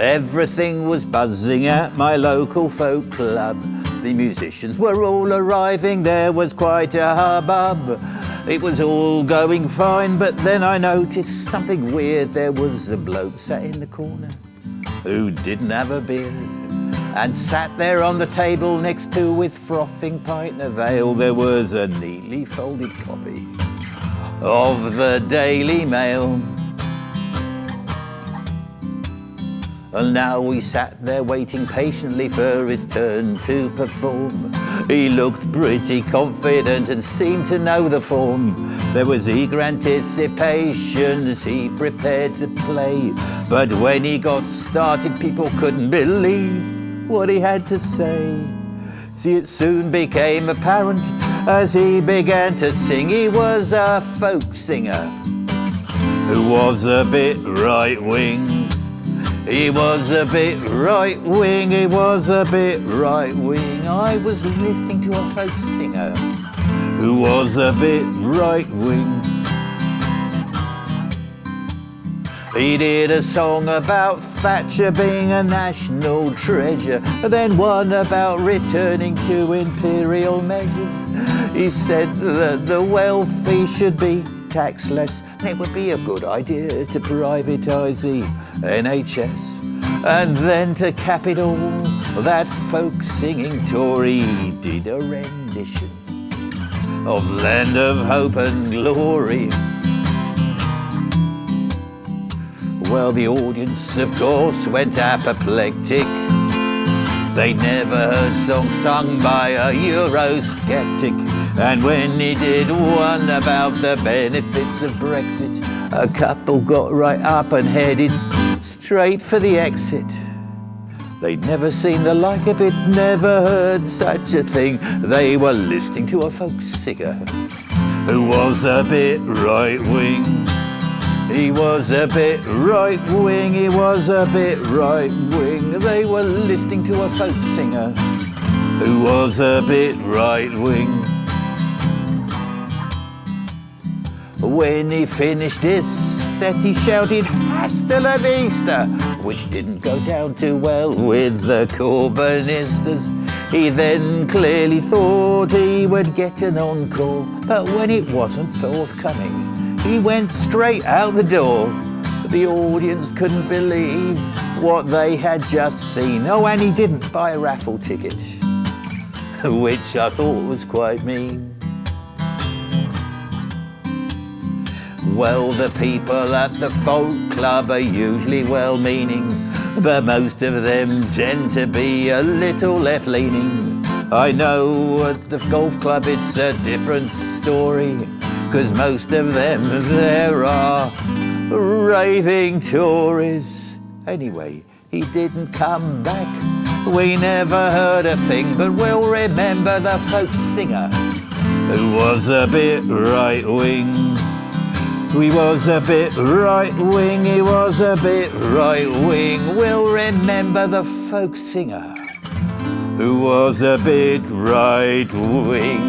Everything was buzzing at my local folk club. The musicians were all arriving, there was quite a hubbub. It was all going fine, but then I noticed something weird. There was a bloke sat in the corner who didn't have a beard, and sat there on the table next to, with frothing pint of ale, there was a neatly folded copy of the Daily Mail. And now we sat there waiting patiently for his turn to perform. He looked pretty confident and seemed to know the form. There was eager anticipation as he prepared to play. But when he got started, people couldn't believe what he had to say. See, it soon became apparent as he began to sing. He was a folk singer who was a bit right-wing. He was a bit right-wing, he was a bit right-wing. I was listening to a folk singer who was a bit right-wing. He did a song about Thatcher being a national treasure, then one about returning to imperial measures. He said that the wealthy should be taxed less, and it would be a good idea to privatise the NHS. And then to cap it all, that folk singing Tory did a rendition of Land of Hope and Glory. Well, the audience, of course, went apoplectic. They'd never heard songs sung by a Eurosceptic. And when he did one about the benefits of Brexit, a couple got right up and headed straight for the exit. They'd never seen the like of it, never heard such a thing. They were listening to a folk singer who was a bit right-wing. He was a bit right-wing, he was a bit right-wing. They were listening to a folk singer who was a bit right-wing. When he finished his set, he shouted, "Hasta la vista," which didn't go down too well with the Corbynistas. He then clearly thought he would get an encore, but when it wasn't forthcoming, he went straight out the door. The audience couldn't believe what they had just seen. Oh, and he didn't buy a raffle ticket, which I thought was quite mean. Well, the people at the folk club are usually well-meaning, but most of them tend to be a little left-leaning. I know at the golf club it's a different story, 'cause most of them there are raving Tories. Anyway, he didn't come back. We never heard a thing, but we'll remember the folk singer who was a bit right-wing. He was a bit right-wing, he was a bit right-wing. We'll remember the folk singer who was a bit right-wing.